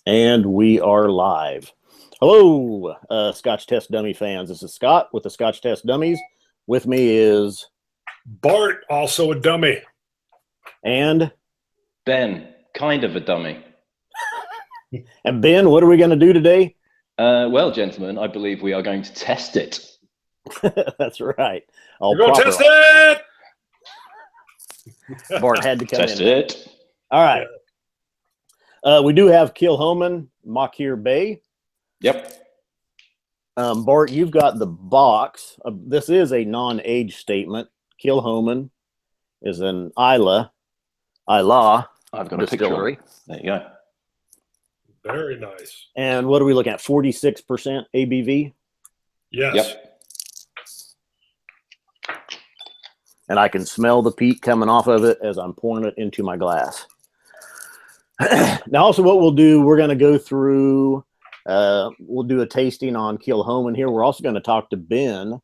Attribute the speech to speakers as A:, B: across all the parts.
A: And we are live. Hello, Scotch Test Dummy fans. This is Scott with the Scotch Test Dummies. With me is
B: Bart, also a dummy.
A: And
C: Ben, kind of a dummy.
A: And Ben, what are we going to do today?
C: Well, gentlemen, I believe we are going to test it.
A: That's right.
B: We're going to test it!
A: Bart had to come
C: test
A: in.
C: it.
A: All right. We do have Kilchoman, Machir Bay.
C: Yep.
A: Bart, you've got the box. This is a non-age statement. Kilchoman is an Islay
C: I've got
A: distillery.
C: a picture. There you go.
B: Very nice.
A: And what are we looking at? 46% ABV?
B: Yes.
C: Yep.
A: And I can smell the peat coming off of it as I'm pouring it into my glass. Now, also what we'll do, we're going to go through, we'll do a tasting on Kilchoman here. We're also going to talk to Ben.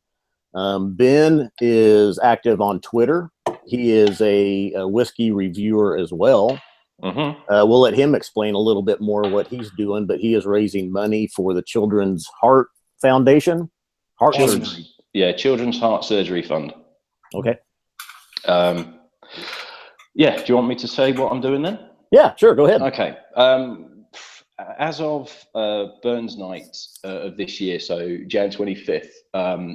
A: Ben is active on Twitter. He is a whiskey reviewer as well.
C: Mm-hmm.
A: We'll let him explain a little bit more what he's doing, but he is raising money for the Children's Heart Foundation.
C: Children's Heart Surgery Fund.
A: Okay.
C: Do you want me to say what I'm doing then?
A: Yeah, sure. Go ahead.
C: Okay. As of Burns Night of this year, so Jan 25th,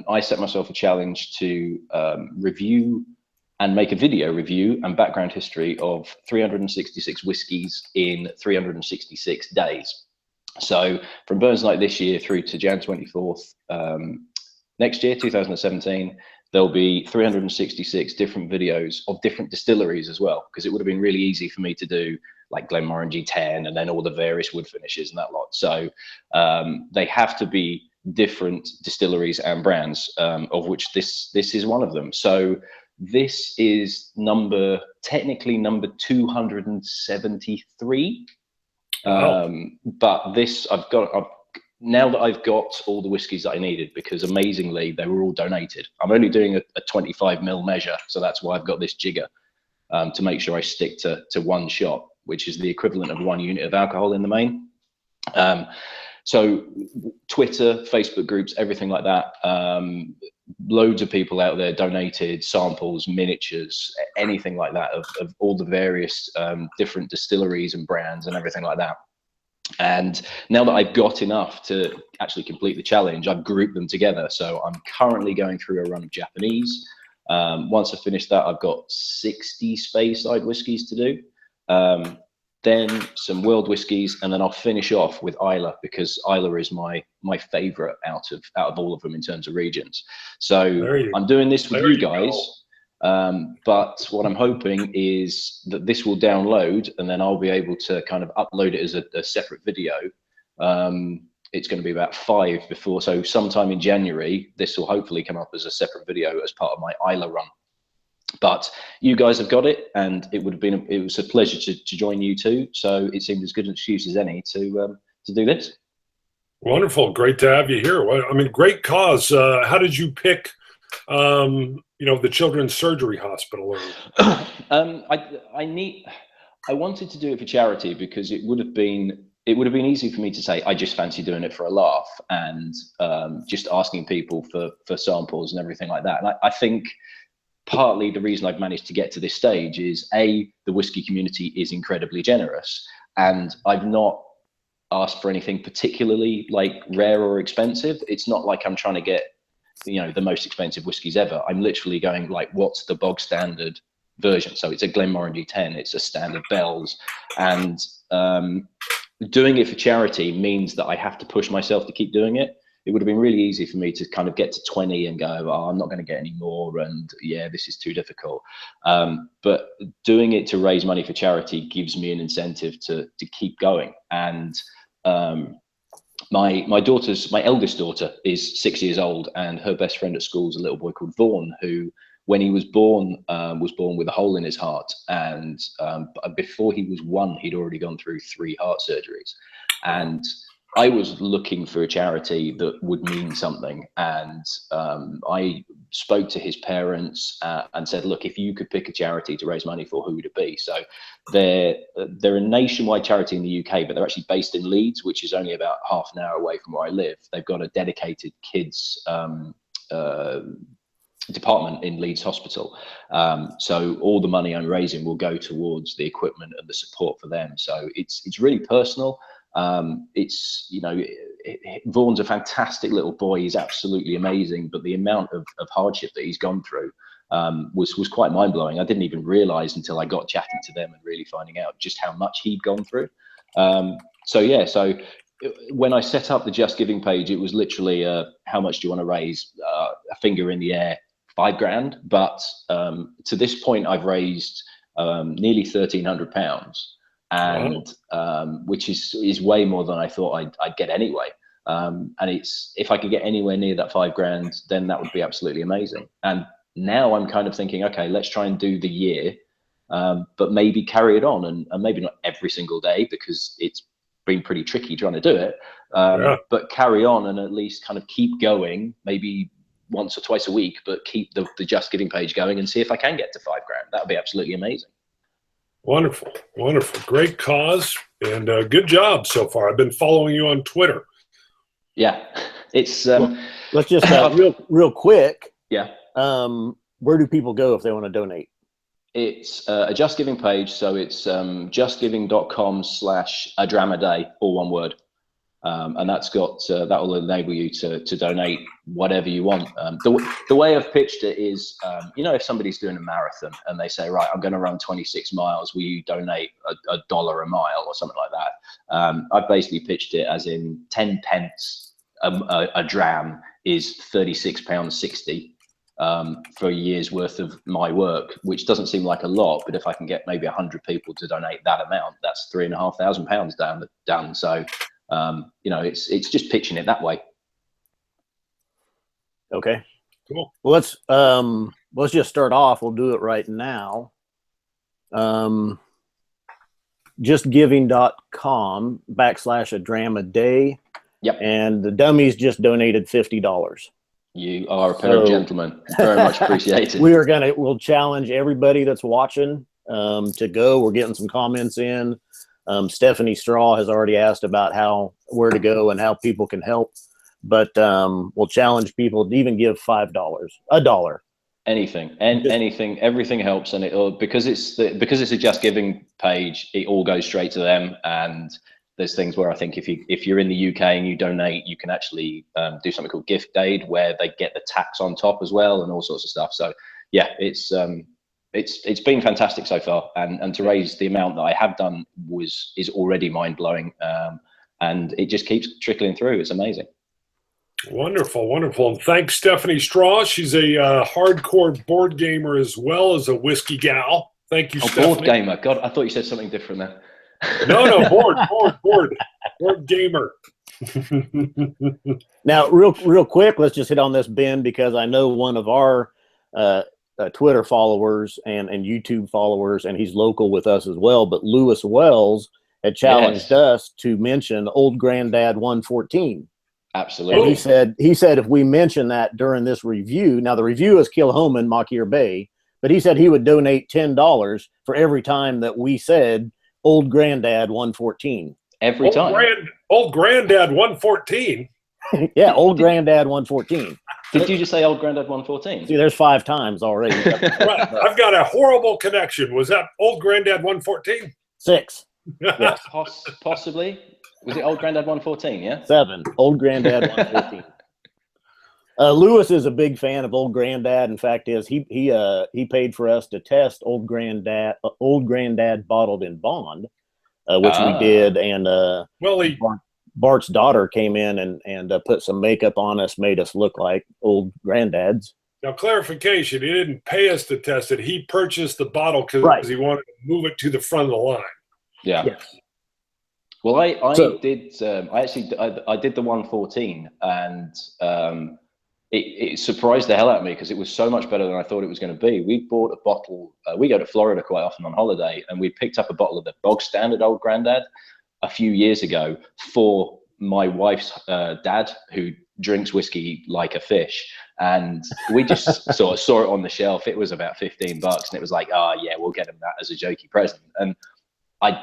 C: I set myself a challenge to review and make a video review and background history of 366 whiskies in 366 days. So from Burns Night this year through to Jan 24th next year, 2017, there'll be 366 different videos of different distilleries as well, because it would have been really easy for me to do like Glenmorangie 10 and then all the various wood finishes and that lot. So they have to be different distilleries and brands, of which this is one of them. So this is technically number 273. But this, now that I've got all the whiskies that I needed, because amazingly they were all donated. I'm only doing a 25 ml measure, so that's why I've got this jigger, to make sure I stick to one shot, which is the equivalent of 1 unit of alcohol in the main. So Twitter, Facebook groups, everything like that. Loads of people out there donated samples, miniatures, anything like that of all the various different distilleries and brands and everything like that. And now that I've got enough to actually complete the challenge, I've grouped them together. So I'm currently going through a run of Japanese. Once I finish that, I've got 60 Speyside whiskies to do. Then some world whiskies, and then I'll finish off with Islay, because Islay is my favorite out of all of them in terms of regions. So I'm doing this with you guys. But what I'm hoping is that this will download, and then I'll be able to kind of upload it as a separate video. It's going to be about 5 before, so sometime in January, this will hopefully come up as a separate video as part of my Islay run. But you guys have got it, and it was a pleasure to join you too. So it seemed as good an excuse as any to do this.
B: Wonderful, great to have you here. Well, I mean, great cause. How did you pick, the Children's Surgery Hospital?
C: I wanted to do it for charity, because it would have been easy for me to say I just fancy doing it for a laugh, and just asking people for samples and everything like that. And I think partly the reason I've managed to get to this stage is the whiskey community is incredibly generous, and I've not asked for anything particularly like rare or expensive. It's not like I'm trying to get, the most expensive whiskies ever. I'm literally going like, what's the bog standard version? So it's a Glenmorangie 10, it's a standard Bells, and doing it for charity means that I have to push myself to keep doing it. It would have been really easy for me to kind of get to 20 and go, oh, I'm not going to get any more, and yeah, this is too difficult. But doing it to raise money for charity gives me an incentive to keep going. And my eldest daughter is 6 years old, and her best friend at school is a little boy called Vaughan, who, when he was born with a hole in his heart. And before he was 1, he'd already gone through 3 heart surgeries. And I was looking for a charity that would mean something, and I spoke to his parents and said, look, if you could pick a charity to raise money for, who would it be? So they're a nationwide charity in the UK, but they're actually based in Leeds, which is only about half an hour away from where I live. They've got a dedicated kids department in Leeds Hospital. So all the money I'm raising will go towards the equipment and the support for them. So it's really personal. It's, you know, Vaughan's a fantastic little boy. He's absolutely amazing, but the amount of hardship that he's gone through was quite mind blowing. I didn't even realize until I got chatting to them and really finding out just how much he'd gone through. So when I set up the Just Giving page, it was literally how much do you want to raise? A finger in the air, £5,000. But to this point, I've raised nearly £1,300. And which is way more than I thought I'd get anyway. And it's, if I could get anywhere near that £5,000, then that would be absolutely amazing. And now I'm kind of thinking, okay, let's try and do the year, but maybe carry it on, and maybe not every single day, because it's been pretty tricky trying to do it. But carry on and at least kind of keep going, maybe once or twice a week, but keep the Just Giving page going and see if I can get to £5,000. That would be absolutely amazing.
B: Wonderful, wonderful, great cause, and good job so far. I've been following you on Twitter.
C: Yeah, it's
A: let's just real quick.
C: Yeah.
A: Where do people go if they want to donate?
C: It's a Just Giving page, so it's justgiving.com/a-dram-a-day, all one word. And that's got that will enable you to donate whatever you want. The way I've pitched it is, you know, if somebody's doing a marathon and they say, right, I'm going to run 26 miles, will you donate $1 a mile or something like that? I've basically pitched it as in 10 pence a dram is £36.60 for a year's worth of my work, which doesn't seem like a lot, but if I can get maybe 100 people to donate that amount, that's £3,500 down. So you know, it's just pitching it that way.
A: Okay,
B: cool.
A: Well, let's just start off. We'll do it right now. justgiving.com/a-dram-a-day.
C: Yep.
A: And the Dummies just donated $50.
C: You are a pair of gentlemen. Very much appreciated.
A: We'll challenge everybody that's watching to go. We're getting some comments in. Stephanie Straw has already asked about where to go and how people can help, but we'll challenge people to even give $5, $1.
C: Anything, anything, everything helps, and because it's a Just Giving page, it all goes straight to them. And there's things where I think if you're in the UK and you donate, you can actually do something called gift aid, where they get the tax on top as well, and all sorts of stuff. So yeah, it's been fantastic so far, and to raise the amount that I have done is already mind-blowing, and it just keeps trickling through. It's amazing.
B: Wonderful, wonderful. And thanks, Stephanie Straw. She's a hardcore board gamer as well as a whiskey gal. Thank you, Stephanie.
C: Board gamer. God, I thought you said something different there.
B: No, board gamer.
A: Now, real quick, let's just hit on this, Ben, because I know one of our Twitter followers and YouTube followers, and he's local with us as well, but Lewis Wells had challenged us to mention Old Granddad 114.
C: Absolutely.
A: And he said if we mention that during this review, now the review is Kilchoman, Machir Bay, but he said he would donate $10 for every time that we said Old Granddad 114.
C: Every time.
B: Old Granddad 114.
A: Yeah, Old Granddad 114.
C: Did you just say Old Granddad 114?
A: See, there's 5 times already.
B: Right. I've got a horrible connection. Was that Old Granddad 114?
A: 6.
C: Yes. Possibly. Was it Old Granddad 114, yeah?
A: 7. Old Granddad 114. Lewis is a big fan of Old Granddad. In fact, he paid for us to test Old Granddad bottled in bond, which we did. And Bart's daughter came in and put some makeup on us, made us look like old granddads.
B: Now, clarification, he didn't pay us to test it. He purchased the bottle because he wanted to move it to the front of the line.
C: Yeah.
A: Yes.
C: Well, I did the 114, and it surprised the hell out of me because it was so much better than I thought it was going to be. We bought a bottle. We go to Florida quite often on holiday, and we picked up a bottle of the bog standard Old Grandad a few years ago for my wife's dad, who drinks whiskey like a fish, and we just sort of saw it on the shelf. It was about $15, and it was like, oh yeah, we'll get him that as a jokey present. And I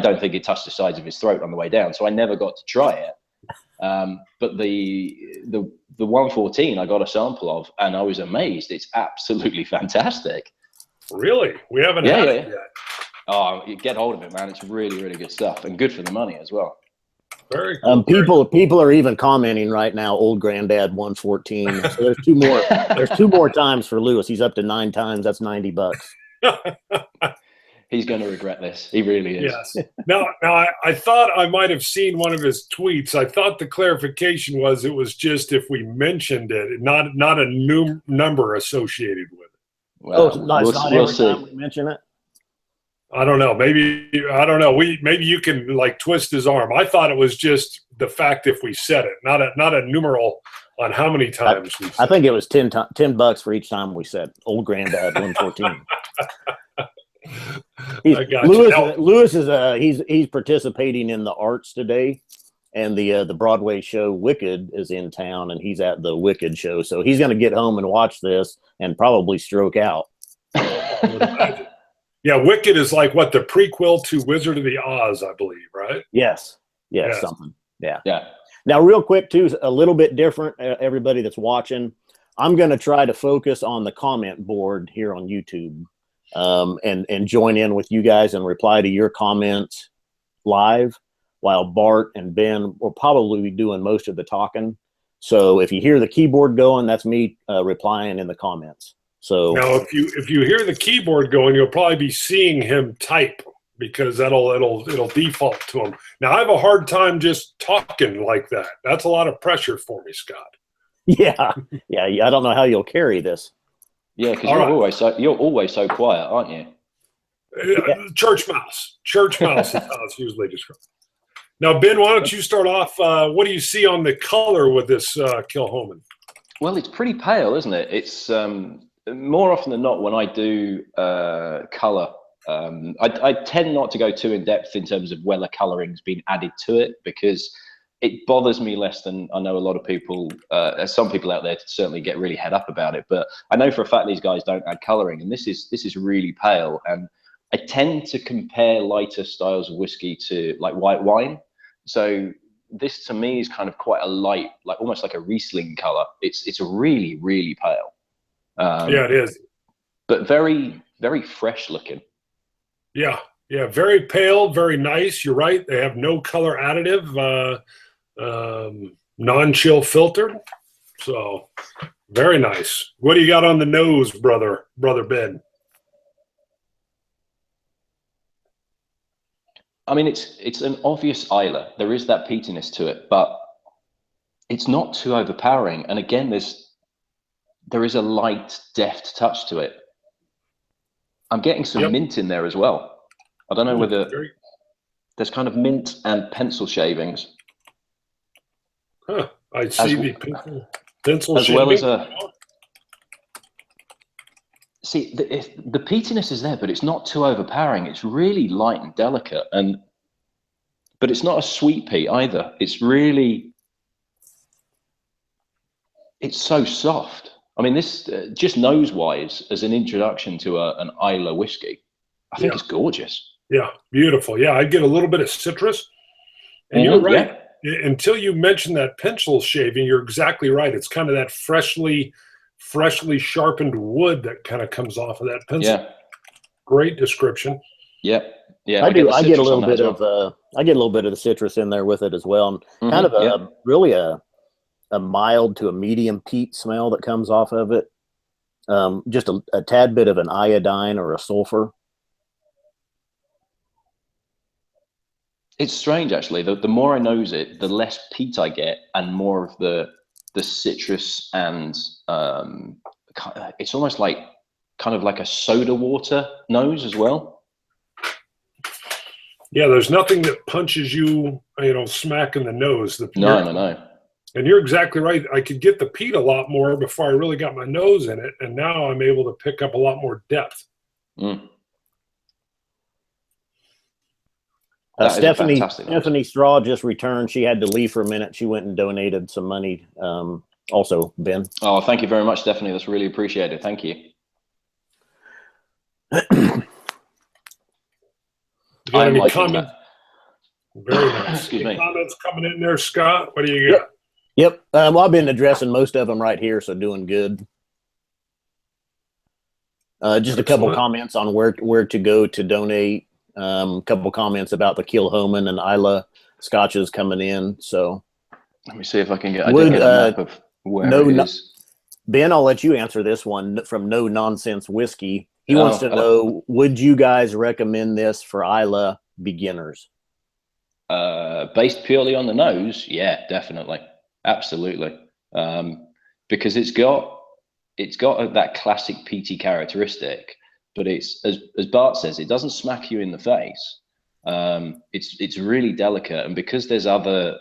C: don't think it touched the sides of his throat on the way down, so I never got to try it. But the 114 I got a sample of, and I was amazed. It's absolutely fantastic.
B: Really? We haven't had it yet.
C: Oh, you get hold of it, man. It's really, really good stuff, and good for the money as well.
B: Very cool.
A: People are even commenting right now, old granddad 114. So there's two more. There's 2 more times for Lewis. He's up to 9 times. That's $90.
C: He's going to regret this. He really is.
B: Yes. Now I thought I might have seen one of his tweets. I thought the clarification was it was just if we mentioned it, not a number associated with it.
A: Well, not every time we mention it.
B: I don't know. Maybe I don't know. Maybe you can like twist his arm. I thought it was just the fact if we said it, not a numeral on how many times we said
A: I think it was $10 for each time we said old granddad 114. Lewis is he's participating in the arts today, and the Broadway show Wicked is in town, and he's at the Wicked show, so he's going to get home and watch this and probably stroke out.
B: Yeah, Wicked is like what, the prequel to Wizard of the Oz, I believe, right?
A: Yes, something. Yeah. Now, real quick too, a little bit different. Everybody that's watching, I'm going to try to focus on the comment board here on YouTube. And join in with you guys and reply to your comments live, while Bart and Ben will probably be doing most of the talking. So if you hear the keyboard going, that's me replying in the comments. So
B: now if you hear the keyboard going, you'll probably be seeing him type, because it'll default to him. Now I have a hard time just talking like that. That's a lot of pressure for me, Scott.
A: Yeah. I don't know how you'll carry this.
C: Yeah, because you're always so quiet, aren't you?
B: Church mouse is how it's usually described. Now, Ben, why don't you start off? What do you see on the color with this Kilchoman?
C: Well, it's pretty pale, isn't it? It's more often than not when I do color, I tend not to go too in depth in terms of whether coloring's been added to it, because it bothers me less than I know a lot of people. There's some people out there certainly get really head up about it, but I know for a fact these guys don't add coloring, and this is really pale. And I tend to compare lighter styles of whiskey to like white wine. So this to me is kind of quite a light, like almost like a Riesling color. It's really, really pale.
B: Yeah, it is.
C: But very, very fresh looking.
B: Yeah, very pale, very nice. You're right. They have no color additive. Non-chill filtered, so very nice. What do you got on the nose, brother Ben?
C: I mean, it's an obvious Islay. There is that peatiness to it, but it's not too overpowering. And again, there is a light, deft touch to it. I'm getting some mint in there as well. I don't know whether there's kind of mint and pencil shavings.
B: Huh. I see the pencil
C: as
B: shavings.
C: Well as see, the peatiness is there, but it's not too overpowering. It's really light and delicate, but it's not a sweet peat either. It's so soft. I mean, this just nose-wise, as an introduction to an Islay whiskey, I think it's gorgeous.
B: Yeah, beautiful. Yeah, I get a little bit of citrus, and you're right. Yeah. Until you mention that pencil shaving, you're exactly right. It's kind of that freshly sharpened wood that kind of comes off of that pencil.
C: Yeah.
B: Great description.
C: Yeah.
A: I get a little bit of the citrus in there with it as well, and kind of really a mild to a medium peat smell that comes off of it. Just a tad bit of an iodine or a sulfur.
C: It's strange, actually. The more I nose it, the less peat I get, and more of the citrus, and it's almost like kind of like a soda water nose as well.
B: Yeah, there's nothing that punches you, smack in the nose.
C: No.
B: And you're exactly right. I could get the peat a lot more before I really got my nose in it, and now I'm able to pick up a lot more depth.
C: That is a fantastic noise.
A: Stephanie Straw just returned. She had to leave for a minute. She went and donated some money. Also, Ben.
C: Oh, thank you very much, Stephanie. That's really appreciated. Thank you.
B: Got any comments? Very nice.
C: Excuse me.
B: Comments coming in there, Scott? What do you got?
A: Yep. Well, I've been addressing most of them right here, so doing good. Just a couple comments on where to go to donate. A couple comments about the Kilchoman and Islay scotches coming in. So
C: let me see if I can get, I did get a map of where it is.
A: Ben, I'll let you answer this one from No Nonsense Whiskey. He wants to know, would you guys recommend this for Islay beginners?
C: Based purely on the nose, yeah, definitely. Absolutely. Because it's got that classic peaty characteristic, but it's, as Bart says, it doesn't smack you in the face. It's really delicate, and because there's other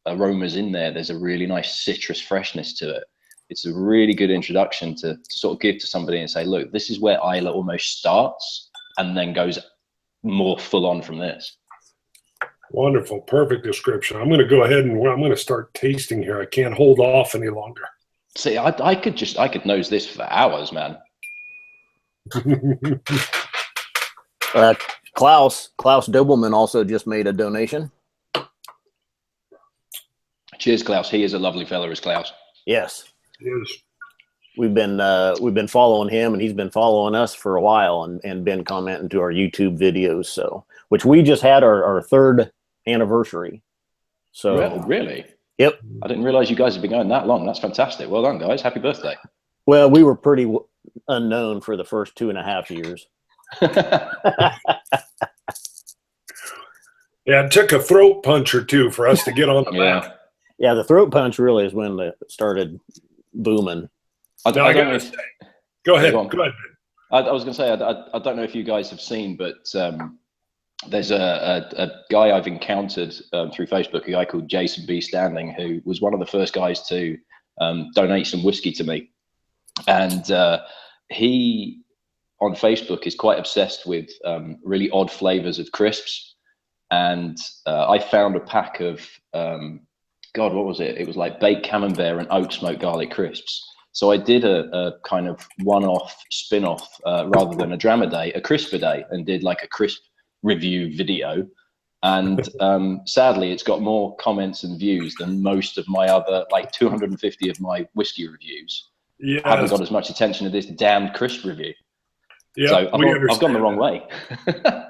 C: aromas in there, there's a really nice citrus freshness to it. It's a really good introduction to sort of give to somebody and say, look, this is where Islay almost starts and then goes more full on from this.
B: Wonderful. Perfect description. I'm going to go ahead and I'm going to start tasting here. I can't hold off any longer.
C: See, I could nose this for hours, man.
A: Klaus Dobelman also just made a donation.
C: Cheers, Klaus. He is a lovely fella, is Klaus.
A: Yes.
B: Yes.
A: We've been following him, and he's been following us for a while, and been commenting to our YouTube videos. So, which we just had our 3rd anniversary. So
C: really,
A: yep.
C: I didn't realize you guys have been going that long. That's fantastic. Well done, guys. Happy birthday.
A: Well, we were pretty unknown for the first 2.5 years.
B: Yeah, it took a throat punch or two for us to get on the map.
A: Yeah, the throat punch really is when it started booming.
C: I don't know.
B: Go ahead. Go ahead.
C: I was going to say, I don't know if you guys have seen, but there's a guy I've encountered through Facebook, a guy called Jason B. Standing, who was one of the first guys to donate some whiskey to me. And he, on Facebook, is quite obsessed with really odd flavors of crisps. And I found a pack of, God, what was it? It was like baked camembert and oak smoked garlic crisps. So I did a kind of one-off spin-off rather than a dram a day, a crisp a day, and did like a crisp review video. And sadly, it's got more comments and views than most of my other, like 250 of my whiskey reviews.
B: Yes.
C: I haven't got as much attention as this damned crisp review.
B: Yeah,
C: so I've gone the wrong way.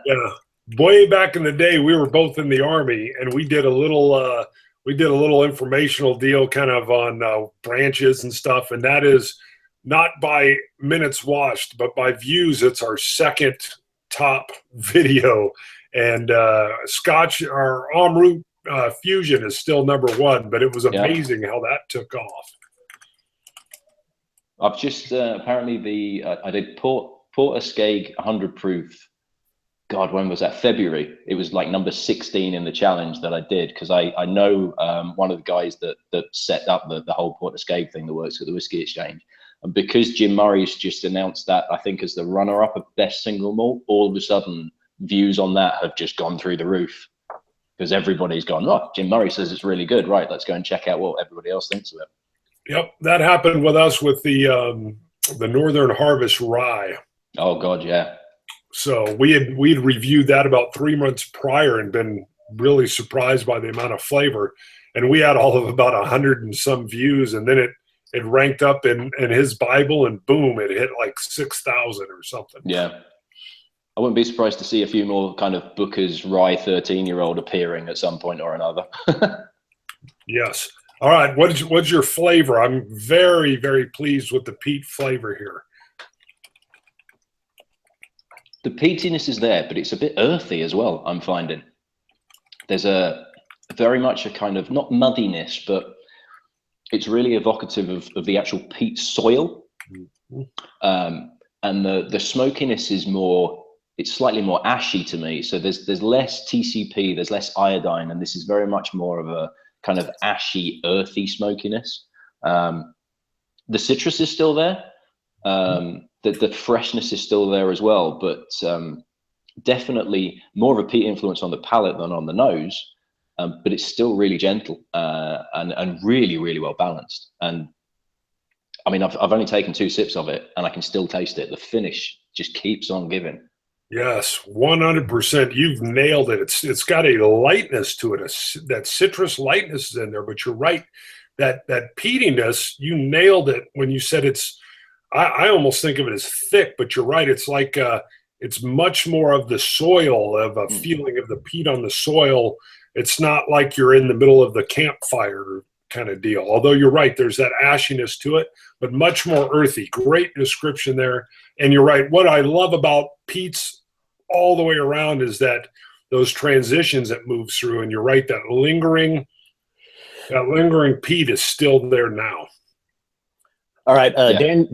B: Yeah. Way back in the day, we were both in the Army, and we did a little informational deal kind of on branches and stuff. And that is not by minutes watched, but by views. It's our 2nd top video. And Scotch, our en route fusion, is still number 1, but it was amazing how that took off.
C: I've just apparently I did Porter-Skeg 100 proof. God, when was that? February. It was like number 16 in the challenge that I did, because I know one of the guys that set up the whole Porter-Skeg thing that works at the Whiskey Exchange. And because Jim Murray's just announced that, I think, as the runner-up of best single malt, all of a sudden views on that have just gone through the roof, because everybody's gone, oh, Jim Murray says it's really good. Right, let's go and check out what everybody else thinks of it. Yep,
B: that happened with us with the Northern Harvest Rye.
C: Oh, God, yeah.
B: So we had reviewed that about 3 months prior and been really surprised by the amount of flavor. And we had all of about 100 and some views, and then it ranked up in his Bible, and boom, it hit like 6,000 or something.
C: Yeah. I wouldn't be surprised to see a few more kind of Booker's Rye 13-year-old appearing at some point or another.
B: Yes. All right. What's your flavor? I'm very, very pleased with the peat flavor here.
C: The peatiness is there, but it's a bit earthy as well, I'm finding. There's a very much a kind of, not muddiness, but it's really evocative of the actual peat soil. And the smokiness is more, it's slightly more ashy to me. So there's less TCP, there's less iodine, and this is very much more of a kind of ashy, earthy smokiness. The citrus is still there. The freshness is still there as well, but definitely more of a peat influence on the palate than on the nose, but it's still really gentle and really, really well balanced. And I mean, I've only taken 2 sips of it, and I can still taste it. The finish just keeps on giving.
B: Yes, 100%. You've nailed it. It's got a lightness to it. That citrus lightness is in there, but you're right. That peatiness, you nailed it when you said it's. I almost think of it as thick, but you're right. It's like it's much more of the soil, of a feeling of the peat on the soil. It's not like you're in the middle of the campfire kind of deal. Although you're right, there's that ashiness to it, but much more earthy. Great description there. And you're right. What I love about peats all the way around is that those transitions that moves through. And you're right, that lingering peat is still there now.
A: All right.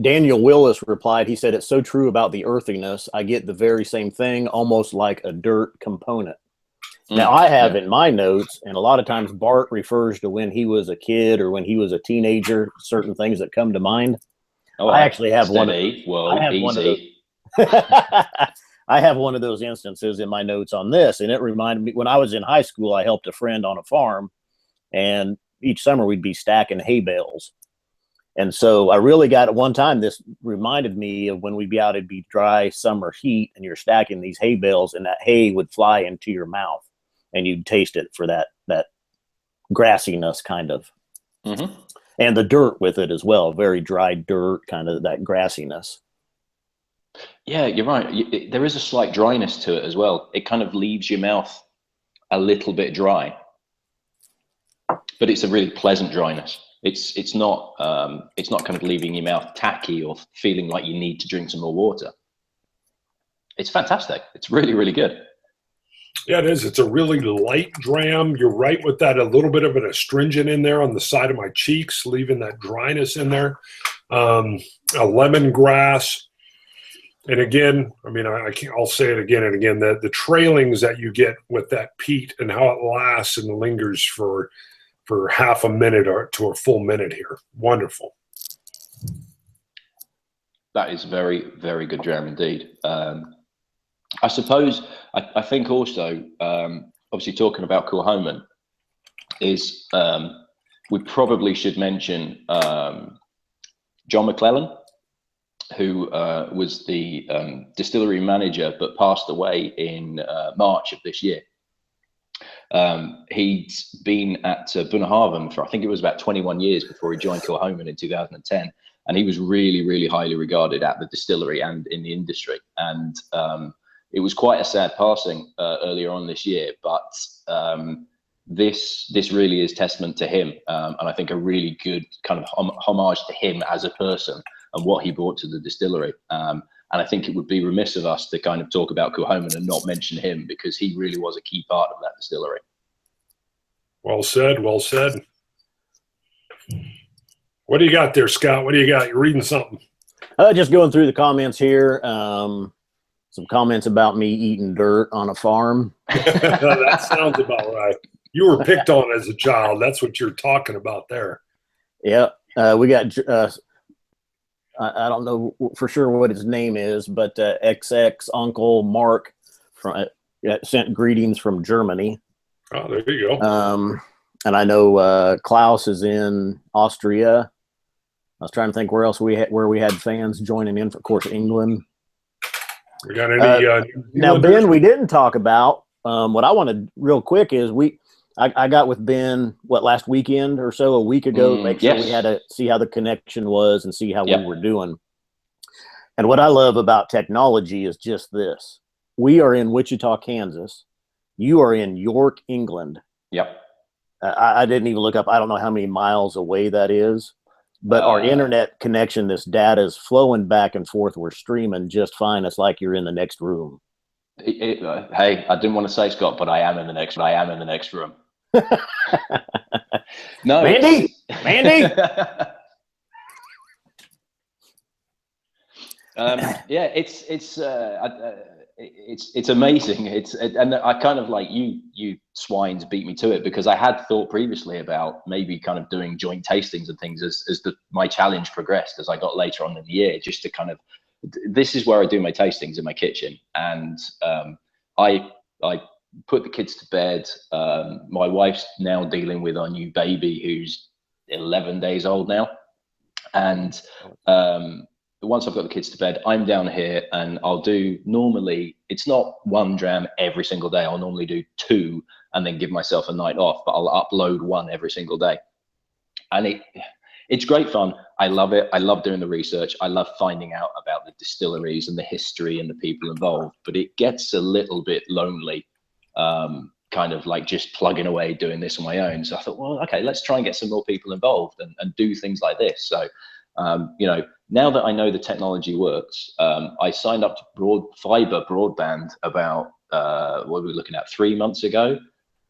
A: Daniel Willis replied. He said, "It's so true about the earthiness. I get the very same thing, almost like a dirt component." Now, I have in my notes, and a lot of times Bart refers to when he was a kid or when he was a teenager, certain things that come to mind.
C: Oh,
A: I actually have
C: steady.
A: one of
C: Easy.
A: I have one of those instances in my notes on this, and it reminded me when I was in high school, I helped a friend on a farm, and each summer we'd be stacking hay bales. And so I really got at one time, this reminded me of when we'd be out, it'd be dry summer heat and you're stacking these hay bales and that hay would fly into your mouth and you'd taste it for that grassiness kind of, and the dirt with it as well. Very dry dirt, kind of that grassiness.
C: Yeah, you're right. There is a slight dryness to it as well. It kind of leaves your mouth a little bit dry, but it's a really pleasant dryness. It's not kind of leaving your mouth tacky or feeling like you need to drink some more water. It's fantastic. It's really, really good.
B: Yeah, it is. It's a really light dram. You're right with that. A little bit of an astringent in there on the side of my cheeks, leaving that dryness in there. A lemongrass. And again, I mean, I'll say it again and again, that the trailings that you get with that peat and how it lasts and lingers for half a minute or to a full minute here. Wonderful.
C: That is very, very good dram indeed. I suppose, I think also, obviously talking about Kilchoman, is we probably should mention John McClellan, who was the distillery manager but passed away in March of this year. He'd been at Bunnahabhain for, I think it was about 21 years before he joined Kilchoman in 2010. And he was really, really highly regarded at the distillery and in the industry. And it was quite a sad passing earlier on this year, but this really is testament to him. And I think a really good kind of homage to him as a person and what he brought to the distillery. And I think it would be remiss of us to kind of talk about Kilchoman and not mention him, because he really was a key part of that distillery. Well
B: said, well said. What do you got there, Scott? What do you got? You're reading something.
A: Just going through the comments here. Some comments about me eating dirt on a farm.
B: That sounds about right. You were picked on as a child. That's what you're talking about there.
A: Yeah. We got, I don't know for sure what his name is, but XX Uncle Mark sent greetings from Germany.
B: Oh, there you go.
A: And I know Klaus is in Austria. I was trying to think where else where we had fans joining in. Of course, England.
B: We got any?
A: Now, Ben, we didn't talk about. What I wanted real quick is I got with Ben last weekend or so, a week ago, to make sure we had to see how the connection was and see how we were doing. And what I love about technology is just this: we are in Wichita, Kansas. You are in York, England.
C: Yep.
A: I didn't even look up. I don't know how many miles away that is, but our internet connection, this data is flowing back and forth. We're streaming just fine. It's like you're in the next room.
C: Hey, I didn't want to say, Scott, but I am in the next room. No,
A: Mandy.
C: Yeah, it's amazing. And I kind of like you swines beat me to it, because I had thought previously about maybe kind of doing joint tastings and things as my challenge progressed, as I got later on in the year, just to kind of, this is where I do my tastings, in my kitchen. And I put the kids to bed. My wife's now dealing with our new baby, who's 11 days old now, and once I've got the kids to bed, I'm down here, and I'll do, normally it's not one dram every single day. I'll normally do 2 and then give myself a night off, but I'll upload 1 every single day, and it's great fun. I love it. I love doing the research. I love finding out about the distilleries and the history and the people involved, but it gets a little bit lonely, kind of like just plugging away doing this on my own. So I thought, well, okay, let's try and get some more people involved and do things like this. So, you know, now that I know the technology works, I signed up to fiber broadband about, what were we looking at, 3 months ago.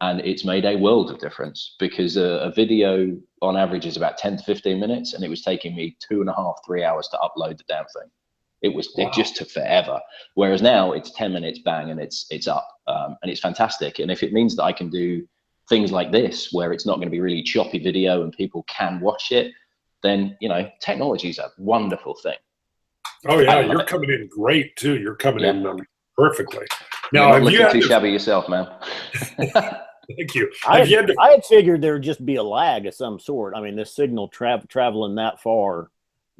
C: And it's made a world of difference, because a video on average is about 10 to 15 minutes. And it was taking me 2.5, 3 hours to upload the damn thing. It just took forever. Whereas now it's 10 minutes, bang, and it's up, and it's fantastic. And if it means that I can do things like this, where it's not going to be really choppy video and people can watch it, then, you know, technology is a wonderful thing.
B: Oh yeah, you're coming in great too. You're coming in perfectly. Now,
C: you're not looking too shabby yourself, man.
B: Thank you.
A: I had figured there would just be a lag of some sort. I mean, this signal traveling that far,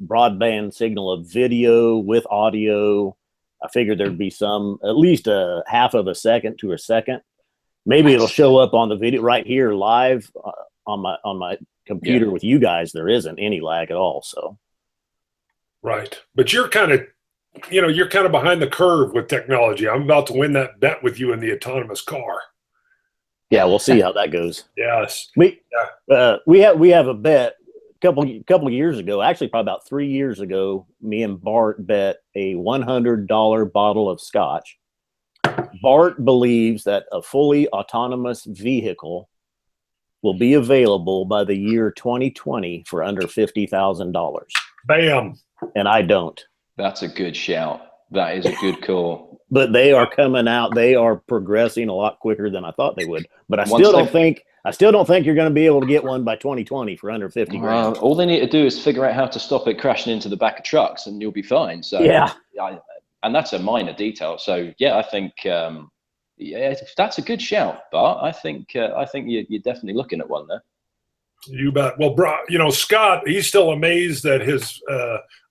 A: broadband signal of video with audio, I figured there'd be some, at least a half of a second to a second. Maybe it'll show up on the video right here live on my computer with you guys. There isn't any lag at all. So,
B: right. But you're kind of, you know, you're kind of behind the curve with technology. I'm about to win that bet with you in the autonomous car.
A: Yeah, we'll see how that goes.
B: Yes.
A: We have a bet. Couple of years ago, actually probably about 3 years ago, me and Bart bet a $100 bottle of Scotch. Bart believes that a fully autonomous vehicle will be available by the year 2020 for under $50,000.
B: Bam.
A: And I don't.
C: That's a good shout. That is a good call.
A: But they are coming out. They are progressing a lot quicker than I thought they would. But I still don't think you're going to be able to get one by 2020 for under 50 grand.
C: All they need to do is figure out how to stop it crashing into the back of trucks, and you'll be fine. So
A: yeah,
C: and that's a minor detail. So yeah, I think that's a good shout. But I think you're definitely looking at one there.
B: You bet. Well, you know, Scott, he's still amazed that his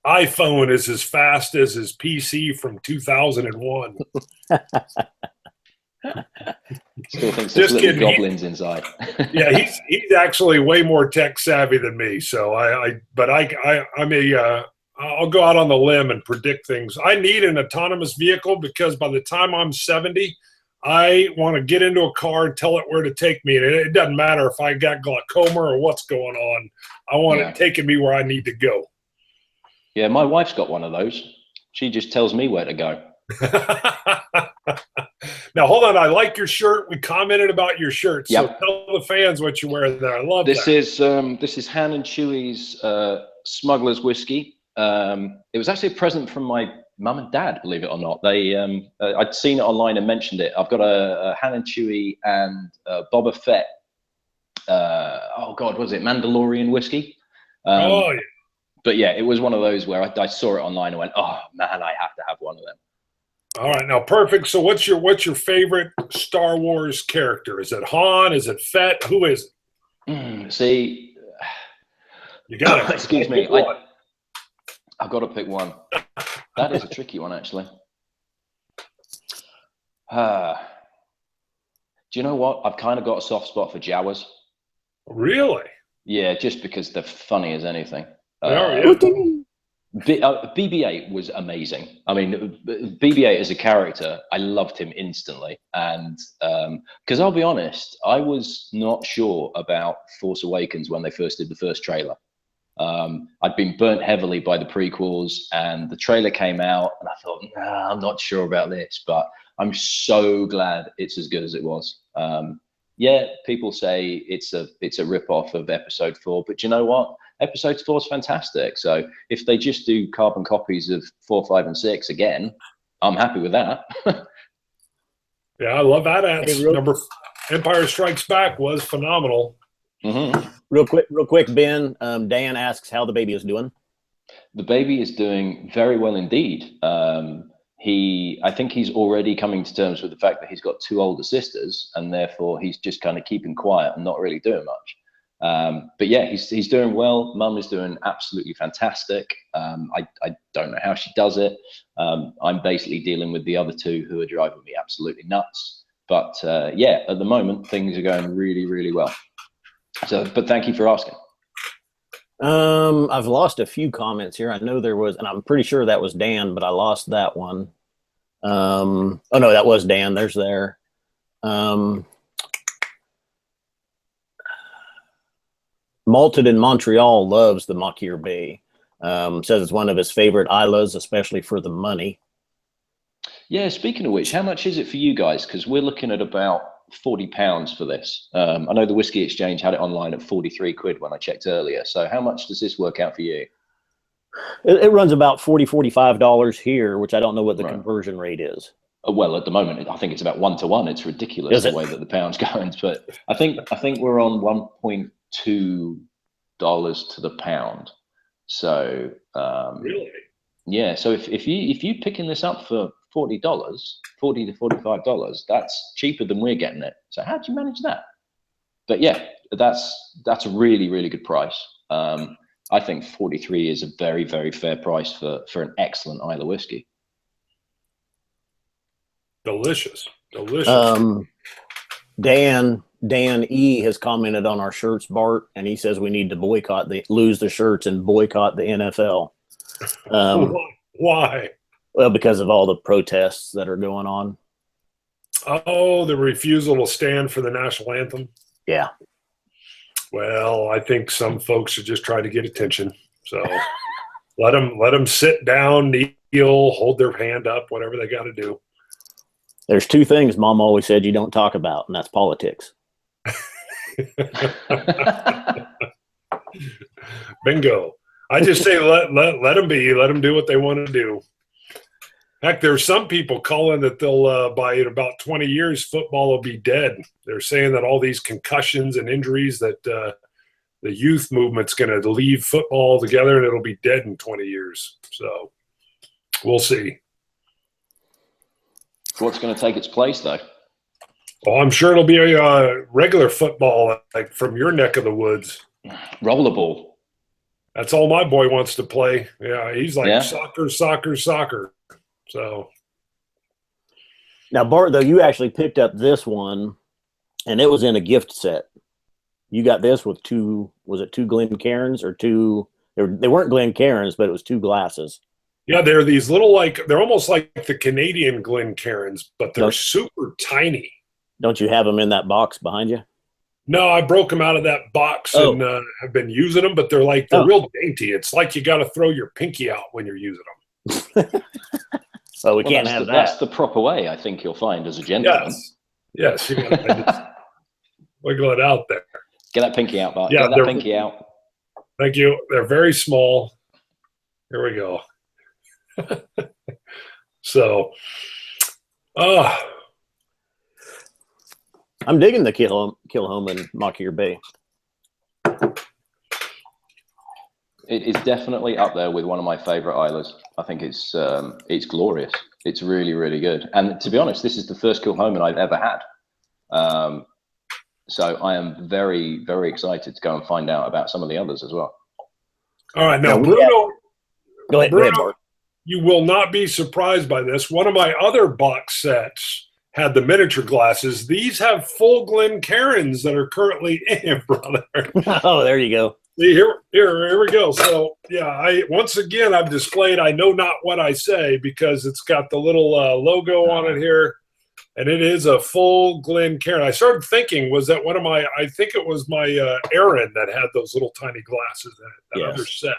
B: iPhone is as fast as his PC from 2001.
C: Still thinks there's little goblins inside.
B: Yeah, he's actually way more tech savvy than me. So I'll go out on the limb and predict things. I need an autonomous vehicle because by the time I'm 70, I want to get into a car and tell it where to take me. And it doesn't matter if I got glaucoma or what's going on. I want it taking me where I need to go.
C: Yeah, my wife's got one of those. She just tells me where to go.
B: Now, hold on. I like your shirt. We commented about your shirt. So tell the fans what you're wearing there. I love
C: this. This is Han and Chewie's Smuggler's Whiskey. It was actually a present from my mum and dad, believe it or not. They I'd seen it online and mentioned it. I've got a Han and Chewie and Boba Fett. Oh God, was it Mandalorian whiskey?
B: Oh yeah.
C: But yeah, it was one of those where I saw it online and went, oh man, I have to have one of them.
B: All right, now perfect. So what's your favorite Star Wars character? Is it Han? Is it Fett? Who is
C: it? See,
B: you got to
C: excuse me. I've got to pick one. That is a tricky one, actually. Do you know what? I've kind of got a soft spot for Jawas.
B: Really?
C: Yeah, just because they're funny as anything. BB-8 was amazing. I mean, BB-8 as a character, I loved him instantly. And because I'll be honest, I was not sure about Force Awakens when they first did the first trailer. I'd been burnt heavily by the prequels, and the trailer came out, and I thought, nah, I'm not sure about this, but I'm so glad it's as good as it was. Yeah, people say it's a rip-off of Episode 4, but you know what? Episode 4 is fantastic. So if they just do carbon copies of 4, 5, and 6 again, I'm happy with that.
B: Yeah, I love that answer. Empire Strikes Back was phenomenal.
C: Mm-hmm.
A: Real quick, Ben. Dan asks how the baby is doing.
C: The baby is doing very well indeed. I think he's already coming to terms with the fact that he's got 2 older sisters, and therefore he's just kind of keeping quiet and not really doing much. But yeah, he's doing well. Mum is doing absolutely fantastic. I don't know how she does it. I'm basically dealing with the other 2 who are driving me absolutely nuts. But yeah, at the moment things are going really, really well. So, but thank you for asking.
A: I've lost a few comments here. I know there was, and I'm pretty sure that was Dan, but I lost that one. Oh no, that was Dan. There's there. Malted in Montreal loves the Machir Bay. Says it's one of his favorite Islas, especially for the money.
C: Yeah, speaking of which, how much is it for you guys? Because we're looking at about £40 for this. I know the Whisky Exchange had it online at 43 quid when I checked earlier. So how much does this work out for you?
A: It runs about $45 here, which I don't know what the conversion rate is.
C: Well, at the moment, I think it's about 1 to 1. It's ridiculous the way that the pound's going. But I think we're on $1.2 to the pound. So
B: really,
C: yeah. So if you picking this up for $40 to $45, that's cheaper than we're getting it. So how do you manage that? But yeah, that's a really, really good price. I think 43 is a very, very fair price for an excellent Islay whiskey.
B: Delicious.
A: Dan E has commented on our shirts, Bart, and he says we need to lose the shirts and boycott the NFL.
B: Why?
A: Well, because of all the protests that are going on.
B: Oh, the refusal to stand for the national anthem.
A: Yeah.
B: Well, I think some folks are just trying to get attention. So let them sit down, kneel, hold their hand up, whatever they got to do.
A: There's 2 things Mom always said you don't talk about, and that's politics.
B: Bingo. I just say let them be. Let them do what they want to do. Heck, there's some people calling that they'll by in about 20 years football will be dead. They're saying that all these concussions and injuries that the youth movement's going to leave football together and it'll be dead in 20 years. So we'll see.
C: What's going to take its place, though?
B: Well, I'm sure it'll be a regular football, like from your neck of the woods.
C: Rollerball.
B: That's all my boy wants to play. Yeah, he's like soccer. So
A: now, Bart, though, you actually picked up this one, and it was in a gift set. You got this with 2. Was it 2 Glencairns or 2? They weren't Glencairns, but it was 2 glasses.
B: Yeah, they're these little they're almost like the Canadian Glencairns, but they're super tiny.
A: Don't you have them in that box behind you?
B: No, I broke them out of that box and have been using them, but they're real dainty. It's like you got to throw your pinky out when you're using them.
A: So we can't have that.
C: That's the proper way, I think you'll find, as a gentleman.
B: Yes, you got to wiggle it out there.
C: Get that pinky out, Bart.
B: Yeah,
C: get that pinky out.
B: Thank you. They're very small. Here we go. So,
A: I'm digging the Kilchoman Machir Bay.
C: It is definitely up there with one of my favorite Islas. I think it's glorious. It's really, really good. And to be honest, this is the first Kilchoman I've ever had. So I am very, very excited to go and find out about some of the others as well.
B: All right, now Bruno,
A: go ahead, Bart.
B: You will not be surprised by this. One of my other box sets had the miniature glasses. These have full Glencairns that are currently in, brother.
A: Oh, there you go.
B: See, here we go. So, yeah, once again, I've displayed I know not what I say because it's got the little logo on it here, and it is a full Glencairn. I started thinking, was that one of my – I think it was my Aaron that had those little tiny glasses in it, that other set.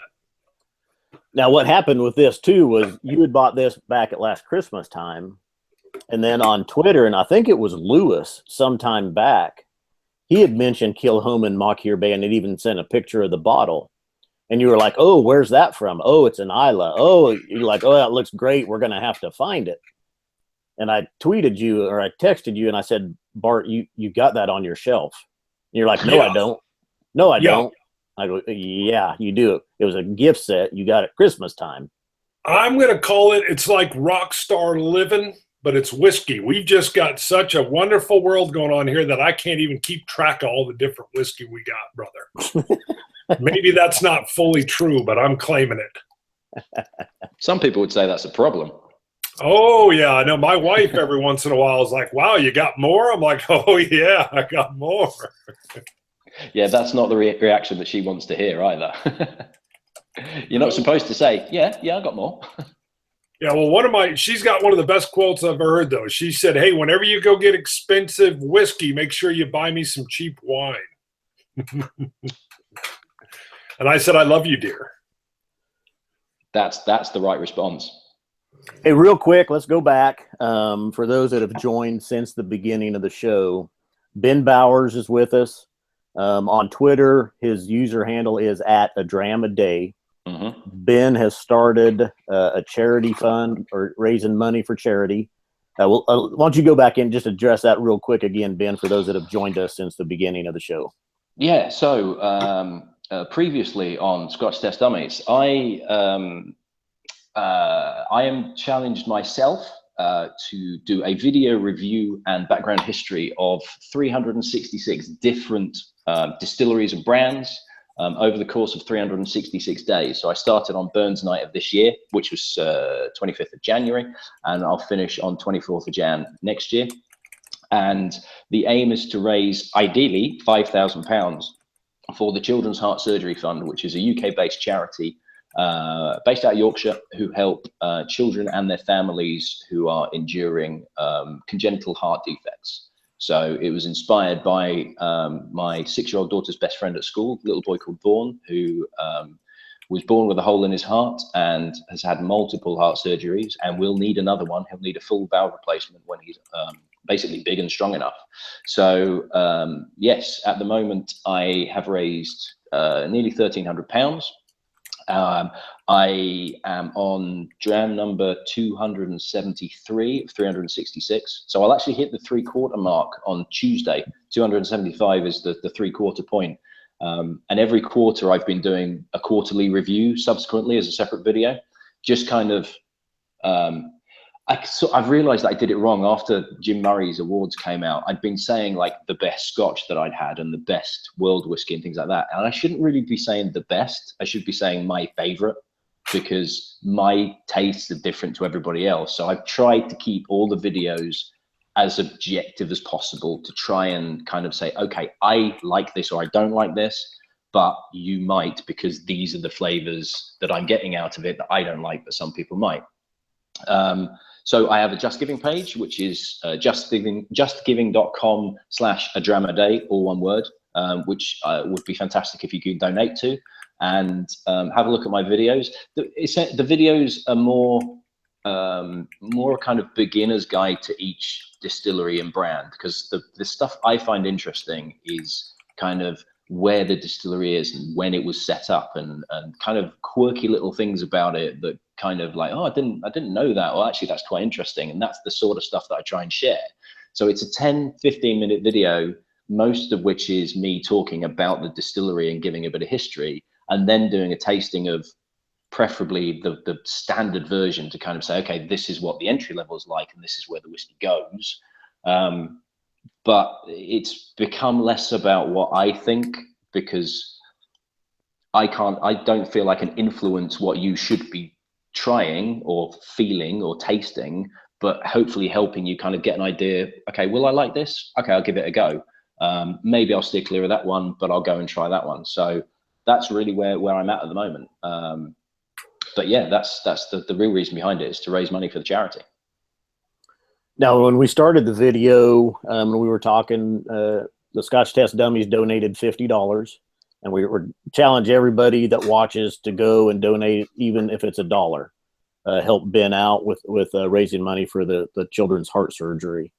A: Now, what happened with this, too, was you had bought this back at last Christmas time, and then on Twitter, and I think it was Lewis sometime back, he had mentioned Kilchoman Machir Bay and had even sent a picture of the bottle. And you were like, oh, where's that from? Oh, it's an Islay. Oh, you're like, oh, that looks great. We're going to have to find it. And I tweeted you or I texted you and I said, Bart, you got that on your shelf. And you're like, no, I don't. No, I don't. I go, yeah, you do. It was a gift set you got at Christmas time.
B: I'm going to call it, it's like rock star living, but it's whiskey. We've just got such a wonderful world going on here that I can't even keep track of all the different whiskey we got, brother. Maybe that's not fully true, but I'm claiming it.
C: Some people would say that's a problem.
B: Oh, yeah. I know my wife every once in a while is like, wow, you got more? I'm like, oh, yeah, I got more.
C: Yeah, that's not the reaction that she wants to hear either. You're not supposed to say, yeah, I got more.
B: Yeah, well, she's got one of the best quotes I've ever heard, though. She said, hey, whenever you go get expensive whiskey, make sure you buy me some cheap wine. And I said, I love you, dear.
C: That's the right response.
A: Hey, real quick, let's go back. For those that have joined since the beginning of the show, Ben Bowers is with us. On Twitter, his user handle is @ADramAday.
C: Mm-hmm.
A: Ben has started a charity fund or raising money for charity. Why don't you go back and just address that real quick again, Ben, for those that have joined us since the beginning of the show.
C: Yeah, so previously on Scotch Test Dummies, I am challenged myself to do a video review and background history of 366 different distilleries and brands over the course of 366 days. So I started on Burns Night of this year, which was 25th of January, and I'll finish on 24th of Jan next year. And the aim is to raise, ideally, £5,000 for the Children's Heart Surgery Fund, which is a UK-based charity based out of Yorkshire, who help children and their families who are enduring congenital heart defects. So it was inspired by my 6-year-old daughter's best friend at school, a little boy called Vaughan, who was born with a hole in his heart and has had multiple heart surgeries and will need another one. He'll need a full valve replacement when he's basically big and strong enough. So yes, at the moment I have raised nearly £1,300. I am on dram number 273 of 366. So I'll actually hit the 3/4 mark on Tuesday. 275 is the 3/4 point. And every quarter I've been doing a quarterly review subsequently as a separate video. Just kind of, I've realized that I did it wrong after Jim Murray's awards came out. I'd been saying like the best Scotch that I'd had and the best world whiskey and things like that. And I shouldn't really be saying the best. I should be saying my favorite, because my tastes are different to everybody else. So I've tried to keep all the videos as objective as possible to try and kind of say, okay, I like this or I don't like this, but you might, because these are the flavors that I'm getting out of it that I don't like, but some people might. So I have a Just Giving page, which is justgiving.com/ADramAday, all one word, which would be fantastic if you could donate to, and have a look at my videos. The videos are more kind of beginner's guide to each distillery and brand, because the stuff I find interesting is kind of where the distillery is and when it was set up, and kind of quirky little things about it that kind of like, oh, I didn't know that, or actually that's quite interesting. And that's the sort of stuff that I try and share. So it's a 10-15 minute video, most of which is me talking about the distillery and giving a bit of history, and then doing a tasting of preferably the standard version to kind of say, okay, this is what the entry level is like and this is where the whiskey goes. But it's become less about what I think, because I don't feel I can influence what you should be trying or feeling or tasting, but hopefully helping you kind of get an idea. Okay, will I like this? Okay, I'll give it a go. Maybe I'll steer clear of that one, but I'll go and try that one. So that's really where I'm at the moment. But yeah, that's the real reason behind it, is to raise money for the charity.
A: Now, when we started the video, when we were talking, the Scotch Test Dummies donated $50, and we were challenge everybody that watches to go and donate, even if it's $1. Help Ben out with raising money for the Children's Heart Surgery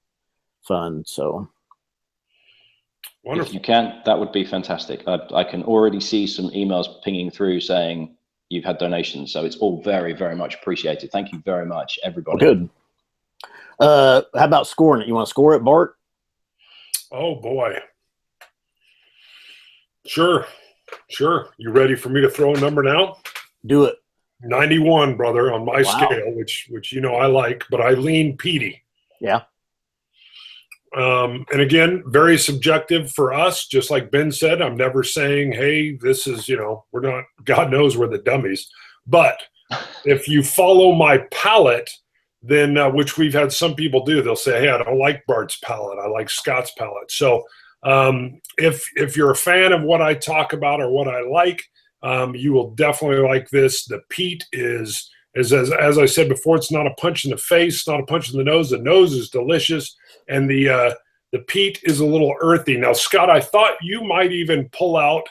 A: Fund. So,
B: wonderful.
C: If you can, that would be fantastic. I can already see some emails pinging through saying you've had donations, so it's all very, very much appreciated. Thank you very much, everybody.
A: Good. How about scoring it? You want to score it, Bart?
B: Oh boy. Sure. You ready for me to throw a number now?
A: Do it.
B: 91, brother, on my
A: Wow.
B: scale, which I like, but I lean peaty.
A: Yeah.
B: And again, very subjective for us. Just like Ben said, I'm never saying, hey, this is, we're not, God knows we're the dummies. But if you follow my palate, then which we've had some people do, they'll say, hey, I don't like Bart's palate. I like Scott's palate. So if you're a fan of what I talk about or what I like, you will definitely like this. The peat is as I said before, it's not a punch in the face, not a punch in the nose. The nose is delicious, and the peat is a little earthy. Now, Scott, I thought you might even pull out,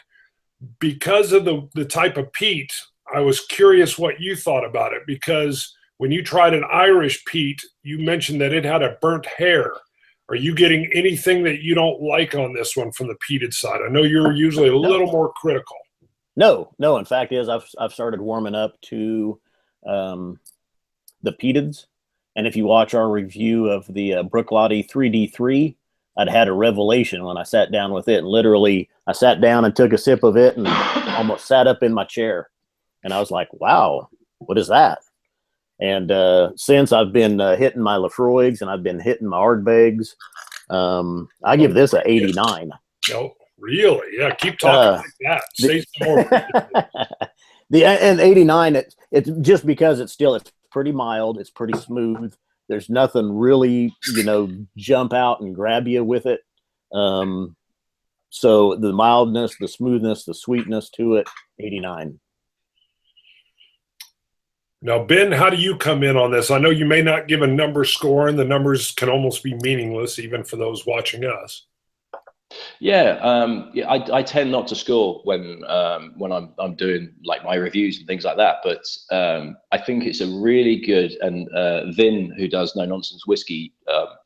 B: because of the type of peat. I was curious what you thought about it, because when you tried an Irish peat, you mentioned that it had a burnt hair. Are you getting anything that you don't like on this one from the peated side? I know you're usually a little more critical.
A: No. In fact, I've started warming up to the peateds, and if you watch our review of the Brooklotti 3D3, I'd had a revelation when I sat down with it, and literally I sat down and took a sip of it and almost sat up in my chair, and I was like, "Wow, what is that?" And since I've been hitting my Lafroigs and I've been hitting my Ardbegs, I give this a 89.
B: No, really? Yeah, keep talking like that. Say some more.
A: And 89, it's just because it's pretty mild, it's pretty smooth. There's nothing really, jump out and grab you with it. So the mildness, the smoothness, the sweetness to it, 89.
B: Now, Ben, how do you come in on this? I know you may not give a number score, and the numbers can almost be meaningless even for those watching us.
C: Yeah, I tend not to score when I'm doing like my reviews and things like that. But I think it's a really good, and Vin, who does No Nonsense Whiskey,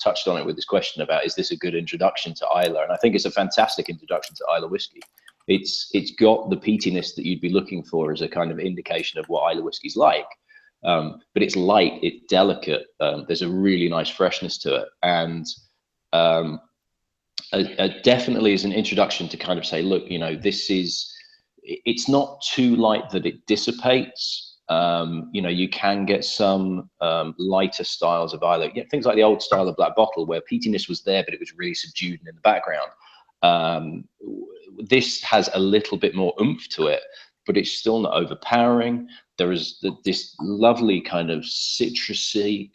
C: touched on it with this question about, is this a good introduction to Islay? And I think it's a fantastic introduction to Islay whiskey. It's got the peatiness that you'd be looking for as a kind of indication of what Islay whiskey's like. But it's light, it's delicate. There's a really nice freshness to it, and definitely as an introduction to kind of say, look, it's not too light that it dissipates. You can get some lighter styles of Islay, things like the old style of Black Bottle, where peatiness was there, but it was really subdued and in the background. This has a little bit more oomph to it, but it's still not overpowering. There is this lovely kind of citrusy,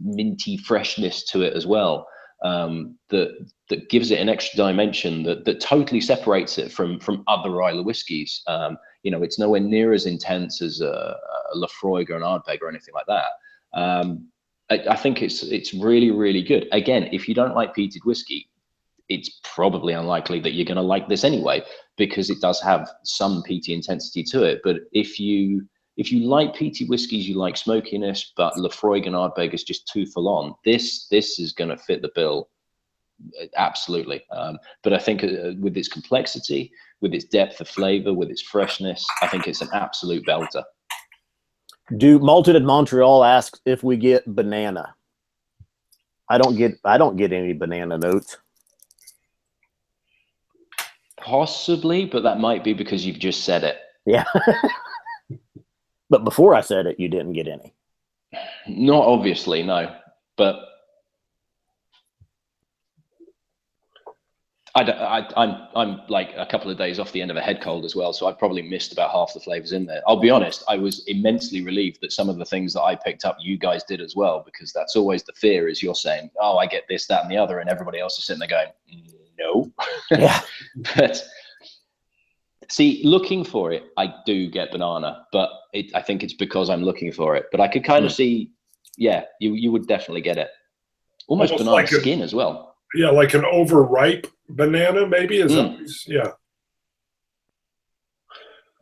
C: minty freshness to it as well. That gives it an extra dimension that totally separates it from other Islay whiskies. It's nowhere near as intense as a Lafroig or an Ardbeg or anything like that. I think it's really, really good. Again, if you don't like peated whiskey, it's probably unlikely that you're going to like this anyway, because it does have some peaty intensity to it. But if you like peaty whiskies, you like smokiness, but Lafroig and Ardbeg is just too full on, this is going to fit the bill. Absolutely. But I think with its complexity, with its depth of flavor, with its freshness, I think it's an absolute belter.
A: Malted in Montreal asks if we get banana. I don't get any banana notes.
C: Possibly, but that might be because you've just said it.
A: Yeah. But before I said it, you didn't get any.
C: Not obviously, no. But I'm like a couple of days off the end of a head cold as well, so I probably missed about half the flavors in there. I'll be honest, I was immensely relieved that some of the things that I picked up, you guys did as well, because that's always the fear, is you're saying, oh, I get this, that, and the other, and everybody else is sitting there going, no.
A: Yeah.
C: But see, looking for it, I do get banana, but I think it's because I'm looking for it. But I could kind of see, you would definitely get it. Almost banana like skin as well.
B: Yeah, like an overripe banana, maybe. Is that, yeah.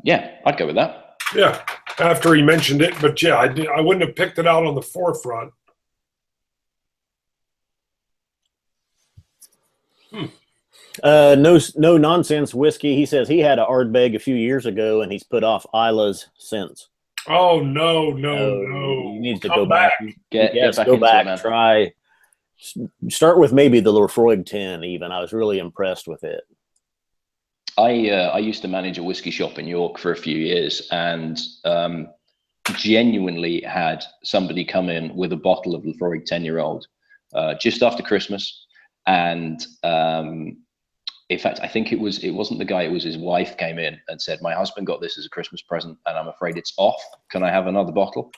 C: Yeah, I'd go with that.
B: Yeah, after he mentioned it, but yeah, I wouldn't have picked it out on the forefront.
A: No Nonsense Whiskey. He says he had an Ardbeg a few years ago, and he's put off Islays since.
B: Oh no!
A: He needs to go back.
C: Get back
A: go back.
C: It,
A: try. Start with maybe the Lafroig 10. Even I was really impressed with it.
C: I used to manage a whiskey shop in York for a few years, and genuinely had somebody come in with a bottle of Lafroig 10-year-old just after Christmas, and in fact, I think it wasn't the guy, it was his wife came in and said, "My husband got this as a Christmas present, and I'm afraid it's off. Can I have another bottle?"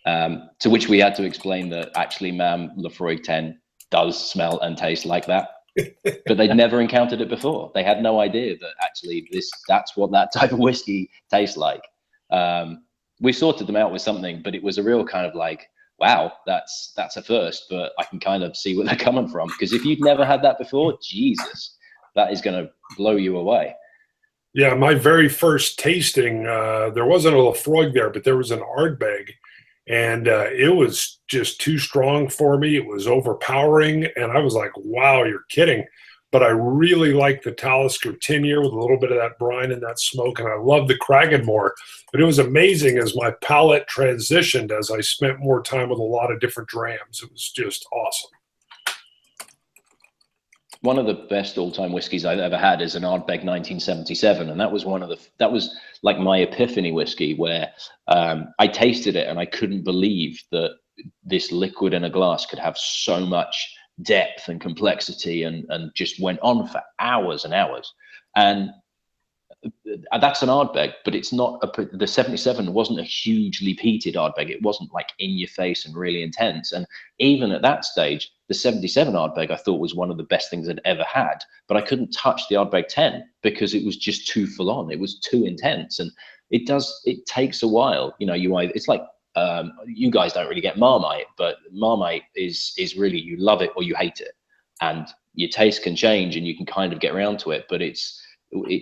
C: To which we had to explain that actually, ma'am, Lafroig 10 does smell and taste like that. But they'd never encountered it before. They had no idea that actually that's what that type of whiskey tastes like. We sorted them out with something, but it was a real kind of like, wow, that's a first, but I can kind of see where they're coming from. Because if you've never had that before, Jesus, that is going to blow you away.
B: Yeah, my very first tasting, there wasn't a Lafroig there, but there was an Ardbeg, and it was just too strong for me. It was overpowering, and I was like, wow, you're kidding. But I really like the Talisker 10-year with a little bit of that brine and that smoke, and I love the Cragganmore. But it was amazing as my palate transitioned as I spent more time with a lot of different drams. It was just awesome.
C: One of the best all-time whiskies I've ever had is an Ardbeg 1977, and that was that was like my epiphany whiskey, where I tasted it and I couldn't believe that this liquid in a glass could have so much depth and complexity, and just went on for hours and hours. And that's an Ardbeg, but it's not the 77 wasn't a hugely peated Ardbeg. It wasn't like in your face and really intense. And even at that stage, the 77 Ardbeg I thought was one of the best things I'd ever had, but I couldn't touch the Ardbeg 10 because it was just too full on. It was too intense. And it takes a while, you know, it's like, you guys don't really get Marmite, but Marmite is really, you love it or you hate it, and your taste can change and you can kind of get around to it. But it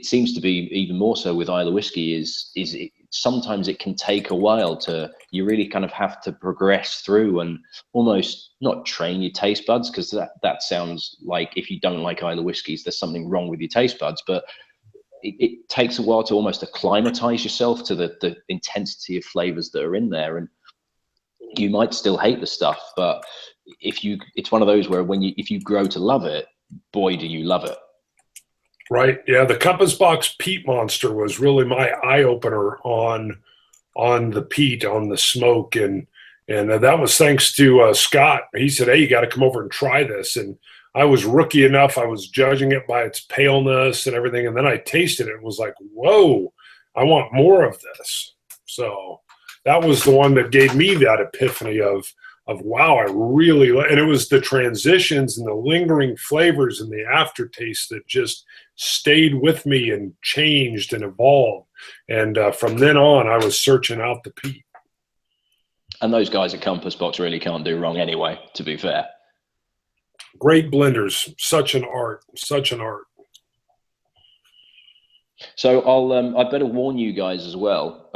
C: seems to be even more so with Islay whiskey sometimes it can take a while you really kind of have to progress through and almost not train your taste buds, because that sounds like if you don't like Islay whiskeys, there's something wrong with your taste buds. But it takes a while to almost acclimatize yourself to the intensity of flavors that are in there. And you might still hate the stuff, but it's one of those where if you grow to love it, boy, do you love it.
B: Right. Yeah. The Compass Box Peat Monster was really my eye opener on the peat, on the smoke. And that was thanks to Scott. He said, "Hey, you got to come over and try this." And I was rookie enough. I was judging it by its paleness and everything. And then I tasted it and was like, whoa, I want more of this. So that was the one that gave me that epiphany of wow, I really like, and it was the transitions and the lingering flavors and the aftertaste that just stayed with me and changed and evolved. And from then on, I was searching out the peat.
C: And those guys at Compass Box really can't do wrong anyway, to be fair.
B: Great blenders, such an art.
C: So I better warn you guys as well,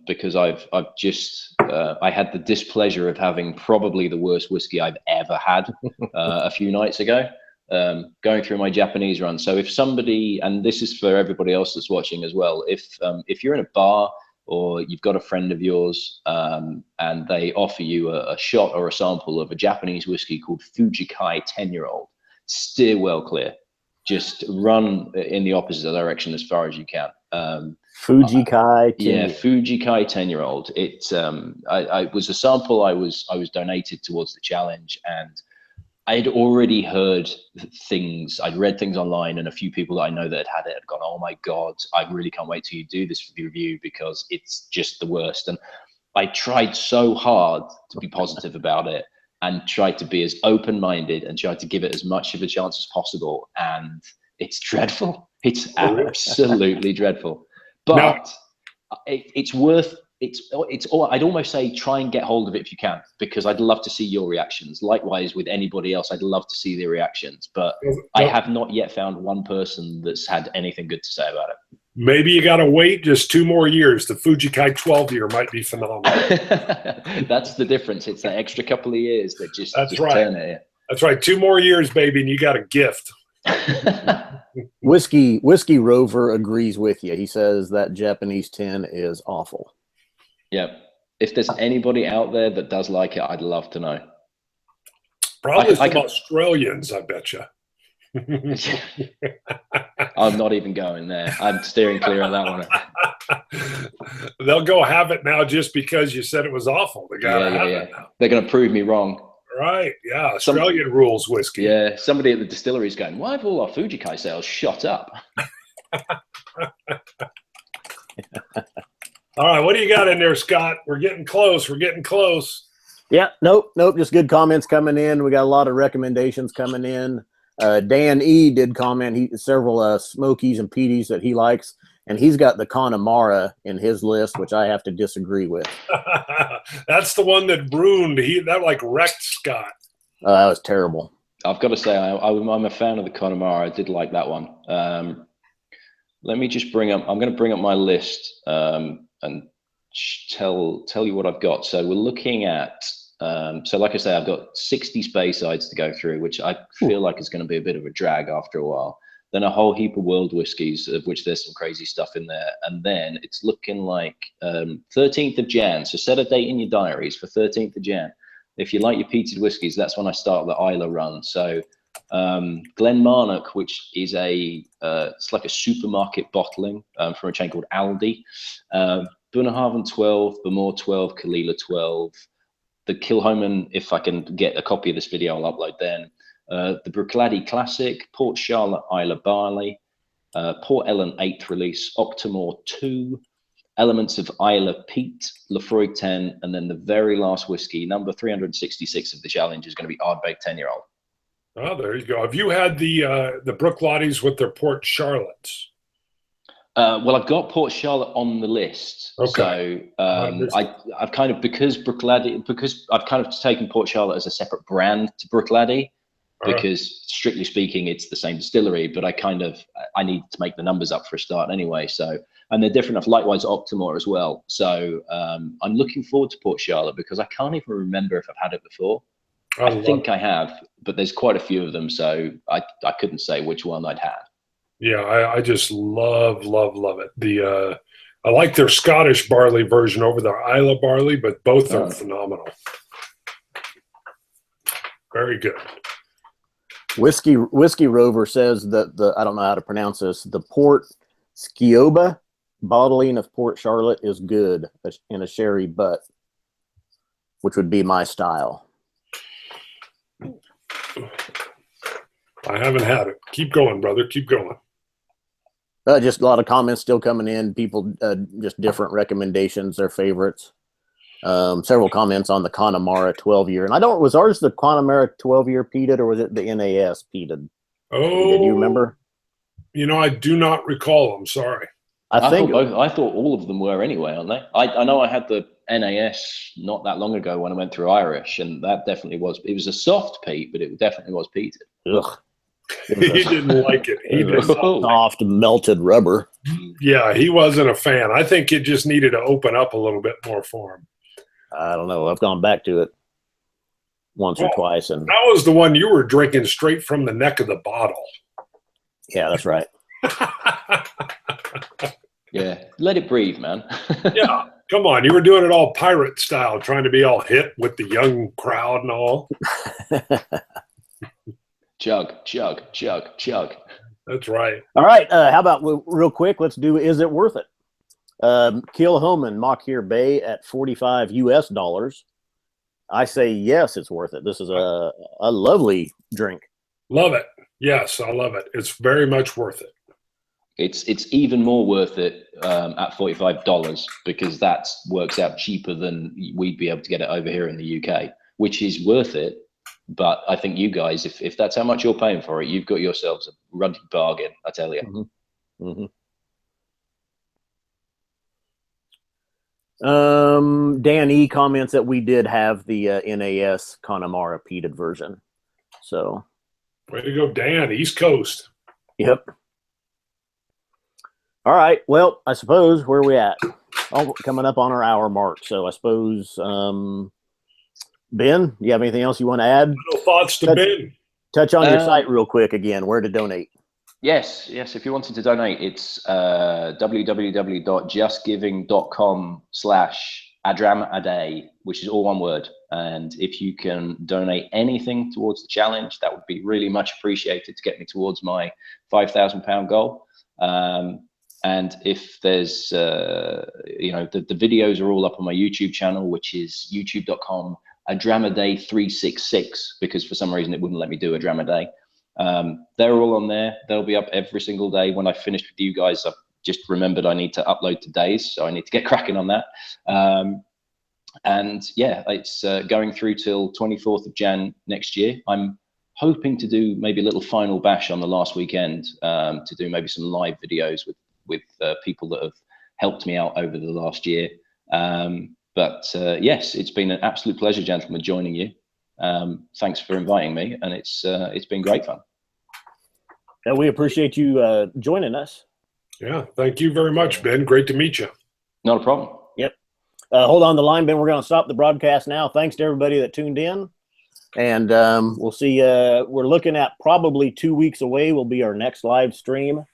C: because I've just I had the displeasure of having probably the worst whiskey I've ever had a few nights ago, going through my Japanese run. So if somebody, and this is for everybody else that's watching as well, if you're in a bar or you've got a friend of yours and they offer you a shot or a sample of a Japanese whiskey called Fujikai 10-year-old, steer well clear. Just run in the opposite direction as far as you can.
A: Fujikai 10-year-old.
C: Yeah, Fujikai 10-year-old. I was a sample I was donated towards the challenge, and I'd already heard things. I'd read things online, and a few people that I know that had it had gone, "Oh my God, I really can't wait till you do this review because it's just the worst." And I tried so hard to be positive about it, and tried to be as open-minded and tried to give it as much of a chance as possible. And it's dreadful. It's absolutely dreadful. But it's worth, I'd almost say try and get hold of it if you can, because I'd love to see your reactions. Likewise with anybody else, I'd love to see their reactions. But I have not yet found one person that's had anything good to say about it.
B: Maybe you got to wait just 2 more years. The Fujikai 12-year might be phenomenal.
C: That's the difference. It's that extra couple of years that just
B: right.
C: turn it.
B: That's right. 2 more years, baby, and you got a gift.
A: Whiskey Rover agrees with you. He says that Japanese 10 is awful.
C: Yeah. If there's anybody out there that does like it, I'd love to know.
B: Probably some Australians, I bet you.
C: I'm not even going there. I'm steering clear of that one.
B: They'll go have it now just because you said it was awful. They gotta have it now.
C: They're going to prove me wrong.
B: Right. Yeah. Australian rules whiskey.
C: Yeah. Somebody at the distillery is going, why have all our Fujikai sales shot up?
B: All right. What do you got in there, Scott? We're getting close. We're getting close.
A: Yeah. Nope. Just good comments coming in. We got a lot of recommendations coming in. Dan E did comment several smokies and peaties that he likes, and he's got the Connemara in his list, which I have to disagree with.
B: That's the one that ruined. That like wrecked Scott.
A: That was terrible.
C: I've got to say, I'm a fan of the Connemara. I did like that one. Let me just I'm going to bring up my list and tell you what I've got. So we're looking at, so like I say, I've got 60 Speysides to go through, which I feel like is going to be a bit of a drag after a while. Then a whole heap of world whiskies, of which there's some crazy stuff in there. And then it's looking like 13th of Jan. So set a date in your diaries for 13th of Jan. If you like your peated whiskies, that's when I start the Islay run. So Glenmarnock, which is it's like a supermarket bottling from a chain called Aldi. Bunnahabhain 12, Bamor 12, Kalila 12. The Kilchoman, if I can get a copy of this video, I'll upload then. The Bruichladdich Classic, Port Charlotte Islay Barley, Port Ellen 8th release, Octomore 2, Elements of Islay Peat, Lefroy 10, and then the very last whiskey, number 366 of the challenge, is going to be Ardbeg 10-year-old.
B: Oh, there you go. Have you had the Bruichladdich with their Port Charlottes?
C: Well, I've got Port Charlotte on the list.
B: Okay.
C: So I've kind of, because I've kind of taken Port Charlotte as a separate brand to Bruichladdich, because strictly speaking, it's the same distillery, but I need to make the numbers up for a start anyway. So, and they're different enough. Likewise, Octomore as well. So I'm looking forward to Port Charlotte because I can't even remember if I've had it before. I think I have, but there's quite a few of them, so I couldn't say which one I'd had.
B: Yeah, I just love it. I like their Scottish barley version over their Islay barley, but both are phenomenal. Very good.
A: Whiskey Rover says that I don't know how to pronounce this. The Port Scioba bottling of Port Charlotte is good in a sherry butt, which would be my style.
B: I haven't had it. Keep going, brother. Keep going.
A: Just a lot of comments still coming in. People just different recommendations, their favorites. Several comments on the Connemara 12-year. And was ours the Connemara 12-year peated, or was it the NAS peated?
B: Oh,
A: did you remember?
B: I do not recall. I'm sorry.
C: I thought all of them were anyway, aren't they? I know I had the NAS not that long ago when I went through Irish, and that definitely was. It was a soft peat, but it definitely was peated.
A: Ugh.
B: He didn't like it. He did
A: soft melted rubber.
B: Yeah, he wasn't a fan. I think it just needed to open up a little bit more for him.
A: I don't know. I've gone back to it once or twice, and
B: that was the one you were drinking straight from the neck of the bottle.
A: Yeah, that's right.
C: Yeah, let it breathe, man.
B: Yeah, come on. You were doing it all pirate style, trying to be all hip with the young crowd and all.
C: Chug, chug, chug, chug.
B: That's right.
A: All right. How about real quick? Let's do. Is it worth it? Kilchoman Machir Bay at $45 US. I say yes, it's worth it. This is a lovely drink.
B: Love it. Yes, I love it. It's very much worth it.
C: It's even more worth it at $45 because that works out cheaper than we'd be able to get it over here in the UK, which is worth it. But I think you guys, if that's how much you're paying for it, you've got yourselves a running bargain, I tell you.
A: Mm-hmm. Mm-hmm. Dan E comments that we did have the NAS Connemara peated version. So,
B: way to go, Dan, East Coast.
A: Yep. All right. Well, I suppose where are we at? Oh, coming up on our hour mark. So I suppose, Ben, you have anything else you want to add?
B: No thoughts to Ben.
A: Touch on your site real quick again. Where to donate?
C: Yes. If you wanted to donate, it's www.justgiving.com/ Adram a day, which is all one word. And if you can donate anything towards the challenge, that would be really much appreciated to get me towards my £5,000 goal. And if there's, you know, the videos are all up on my YouTube channel, which is youtube.com, adramaday366, because for some reason it wouldn't let me do Adramaday. They're all on there. They'll be up every single day. When I finished with you guys, I've just remembered I need to upload to days, so I need to get cracking on that. And yeah, it's going through till 24th of Jan next year. I'm hoping to do maybe a little final bash on the last weekend, to do maybe some live videos with people that have helped me out over the last year. But yes, it's been an absolute pleasure, gentlemen, joining you. Thanks for inviting me, and it's been great fun.
A: Yeah, we appreciate you joining us.
B: Yeah, thank you very much, Ben. Great to meet you.
C: Not a problem.
A: Yep. Hold on the line, Ben. We're going to stop the broadcast now. Thanks to everybody that tuned in. And we'll see. We're looking at probably 2 weeks away will be our next live stream.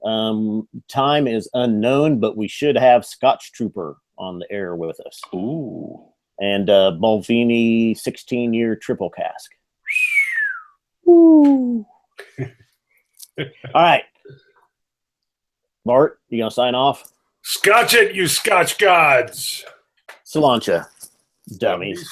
A: Time is unknown, but we should have Scotch Trooper on the air with us.
C: Ooh.
A: And Balvenie 16-year triple cask. Ooh. All right. Bart, you gonna sign off?
B: Scotch it, you Scotch gods.
A: Cilantro, dummies.